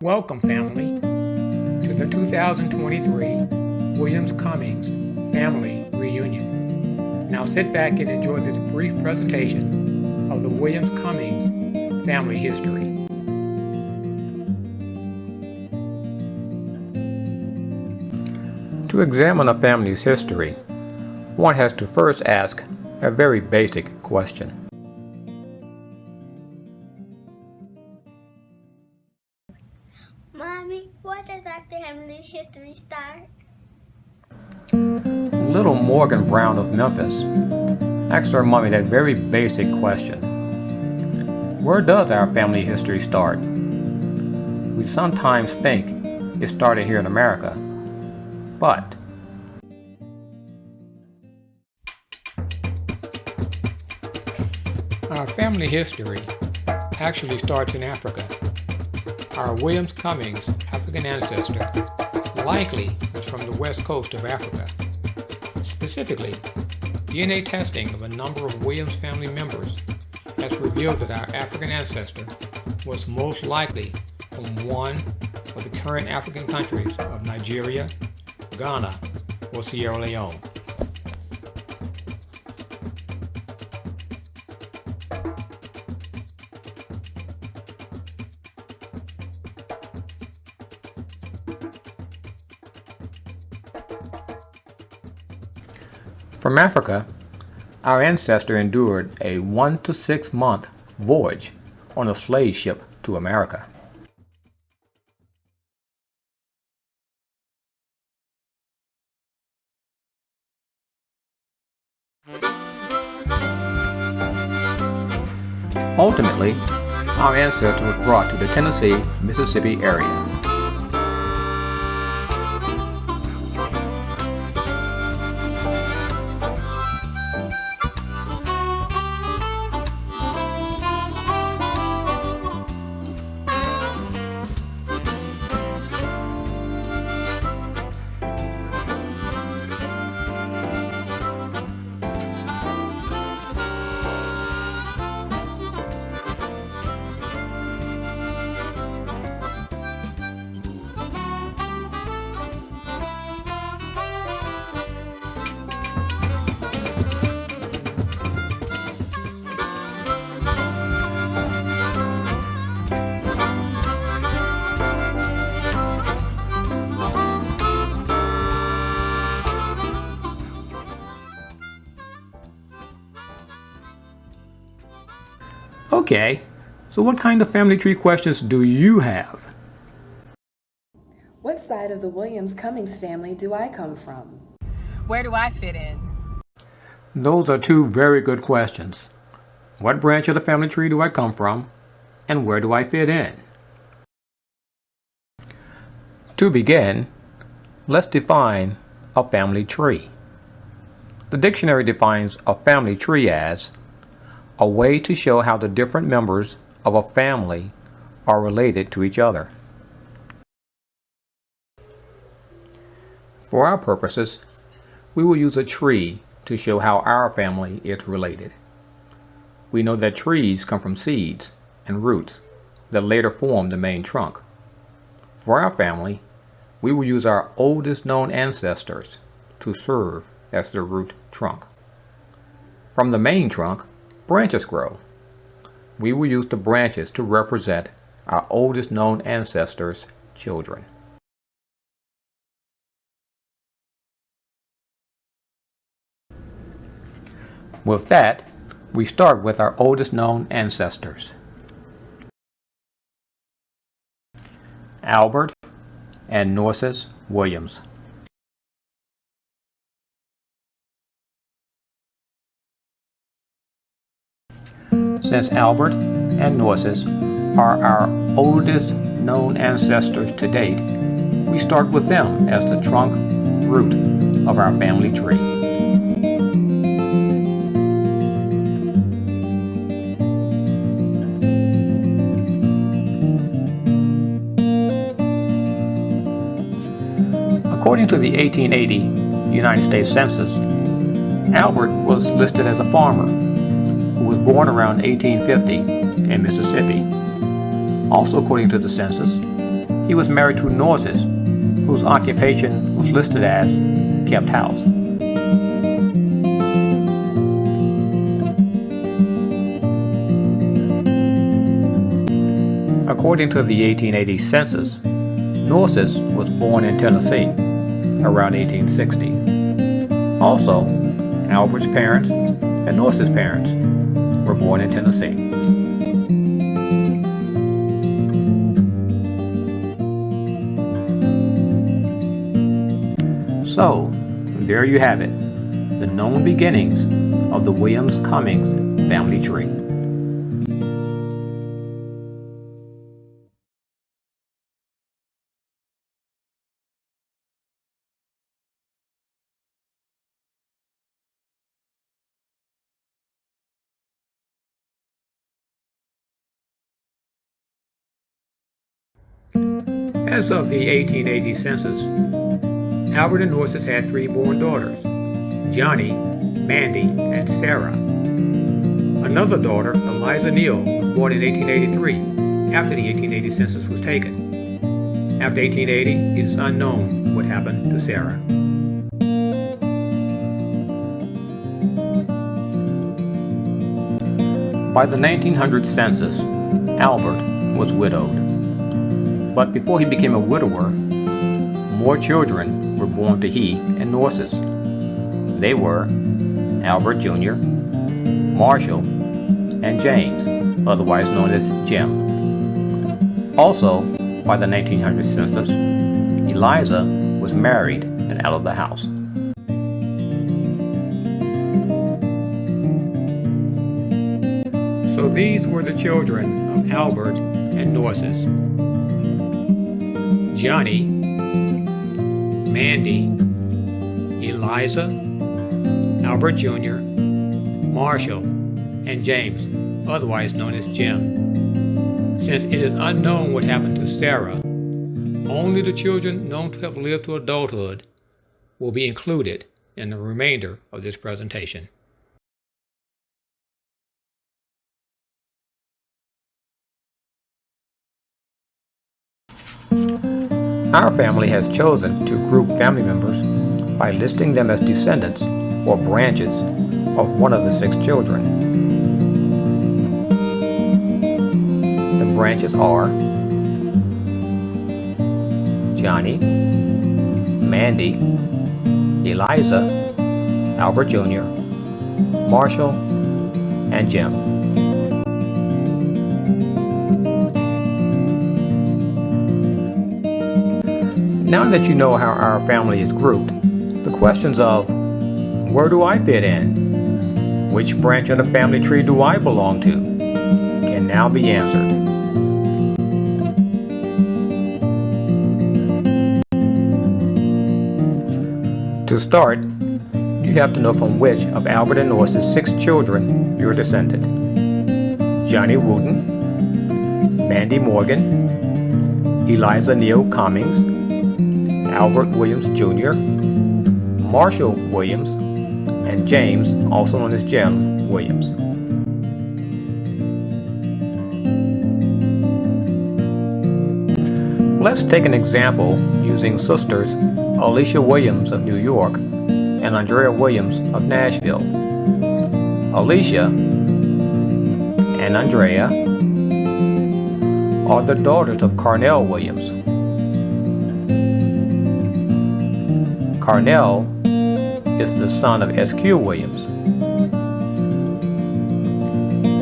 Welcome, family, to the 2023 Williams-Cummings Family Reunion. Now sit back and enjoy this brief presentation of the Williams-Cummings family history. To examine a family's history, one has to first ask a very basic question. Mommy, where does our family history start? Little Morgan Brown of Memphis asked her mommy that very basic question. Where does our family history start? We sometimes think it started here in America, but our family history actually starts in Africa. Our Williams-Cummings African ancestor likely was from the west coast of Africa. Specifically, DNA testing of a number of Williams family members has revealed that our African ancestor was most likely from one of the current African countries of Nigeria, Ghana, or Sierra Leone. From Africa, our ancestor endured a 1 to 6 month voyage on a slave ship to America. Ultimately, our ancestor was brought to the Tennessee, Mississippi area. Okay, so what kind of family tree questions do you have? What side of the Williams-Cummings family do I come from? Where do I fit in? Those are two very good questions. What branch of the family tree do I come from, and where do I fit in? To begin, let's define a family tree. The dictionary defines a family tree as a way to show how the different members of a family are related to each other. For our purposes, we will use a tree to show how our family is related. We know that trees come from seeds and roots that later form the main trunk. For our family, we will use our oldest known ancestors to serve as the root trunk. From the main trunk, branches grow. We will use the branches to represent our oldest known ancestors' children. With that, we start with our oldest known ancestors. Albert and Norcis Williams. Since Albert and Norcis are our oldest known ancestors to date, we start with them as the trunk root of our family tree. According to the 1880 United States Census, Albert was listed as a farmer who was born around 1850 in Mississippi. Also according to the census, He was married to Norses, whose occupation was listed as kept house. According to the 1880 census, Norses was born in Tennessee around 1860. Also, Albert's parents and Norse's parents were born in Tennessee. So, there you have it, the known beginnings of the Williams-Cummings family tree. As of the 1880 census, Albert and Norses had 3 born daughters, Johnny, Mandy, and Sarah. Another daughter, Eliza Neal, was born in 1883, after the 1880 census was taken. After 1880, it is unknown what happened to Sarah. By the 1900 census, Albert was widowed. But before he became a widower, more children were born to he and Norses. They were Albert Jr., Marshall, and James, otherwise known as Jim. Also, by the 1900 census, Eliza was married and out of the house. So these were the children of Albert and Norses: Johnny, Mandy, Eliza, Albert Jr., Marshall, and James, otherwise known as Jim. Since it is unknown what happened to Sarah, only the children known to have lived to adulthood will be included in the remainder of this presentation. Our family has chosen to group family members by listing them as descendants or branches of one of the 6 children. The branches are Johnny, Mandy, Eliza, Albert Jr., Marshall, and Jim. Now that you know how our family is grouped, the questions of where do I fit in, which branch of the family tree do I belong to, can now be answered. To start, you have to know from which of Albert and Norse's 6 children you're descended. Johnny Wooten, Mandy Morgan, Eliza Neal Cummings, Albert Williams Jr., Marshall Williams, and James, also known as Jim Williams. Let's take an example using sisters Alicia Williams of New York and Andrea Williams of Nashville. Alicia and Andrea are the daughters of Carnell Williams. Carnell is the son of S.Q. Williams.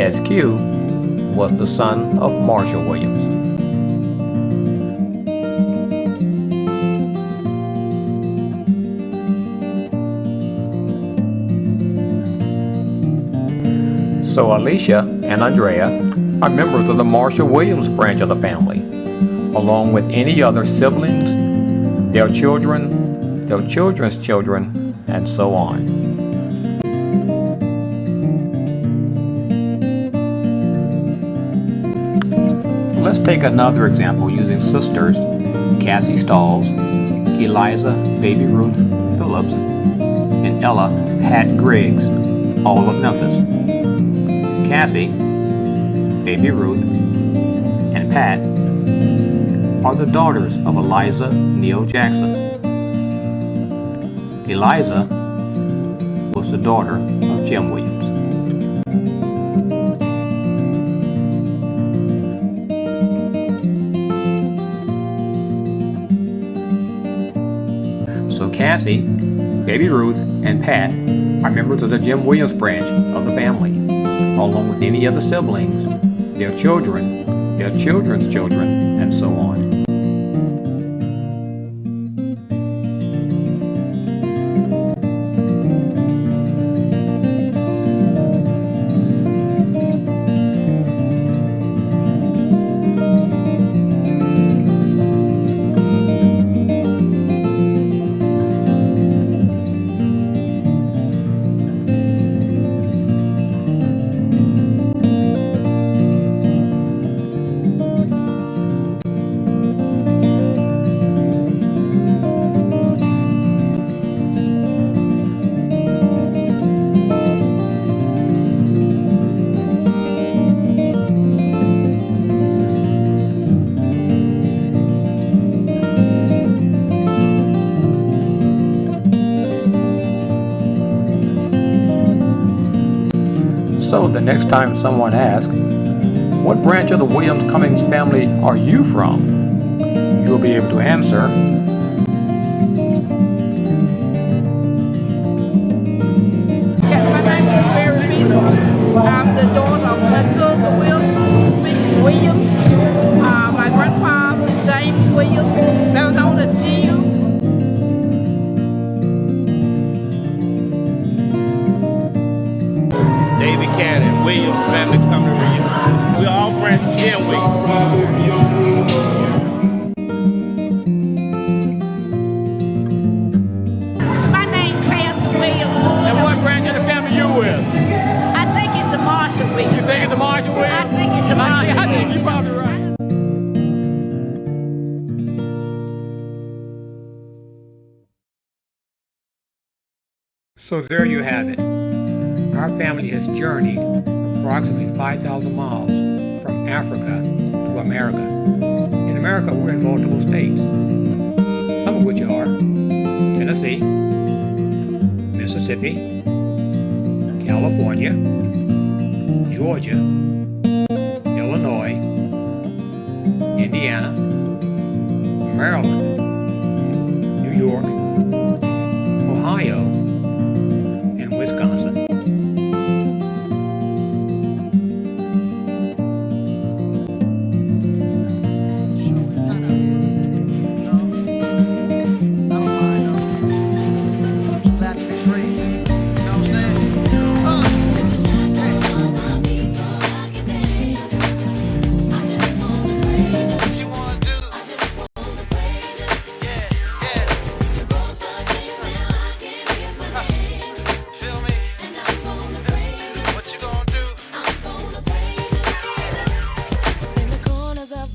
S.Q. was the son of Marshall Williams. So Alicia and Andrea are members of the Marshall Williams branch of the family, along with any other siblings, their children, their children's children, and so on. Let's take another example using sisters Cassie Stalls, Eliza Baby Ruth Phillips, and Ella Pat Griggs, all of Memphis. Cassie, Baby Ruth, and Pat are the daughters of Eliza Neal Jackson. Eliza was the daughter of Jim Williams. So Cassie, Baby Ruth, and Pat are members of the Jim Williams branch of the family, along with any other siblings, their children, their children's children, and so on. So the next time someone asks, what branch of the Williams-Cummings family are you from? You'll be able to answer, My name is Mary Beast. I'm the daughter of Matilda Williams. My grandfather, James Williams, better known as Jim. David Cannon, Williams family come to reunion. We all branch in Williams. My name is Pastor Williams. and what branch of the family you with? I think it's the Marshall Williams. You think it's the Marshall Williams? I think it's the Marshall I think Williams. you're probably right. So there you have it. Our family has journeyed approximately 5,000 miles from Africa to America. In America, we're in multiple states, some of which are Tennessee, Mississippi, California, Georgia, Illinois, Indiana, Maryland, New York, Ohio, and Wisconsin.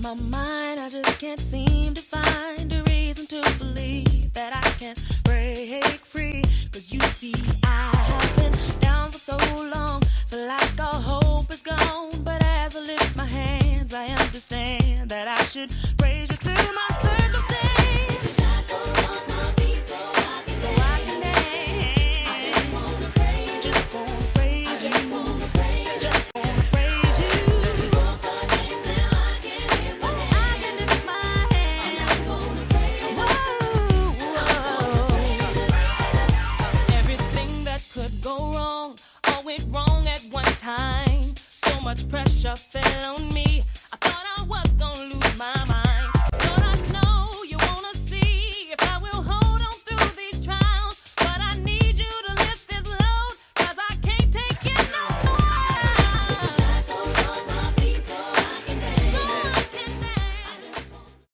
My mind, I just can't seem to find a reason to believe that I can break free. Cause you see, I have been down for so long, feel like all hope is gone. But as I lift my hands, I understand that I should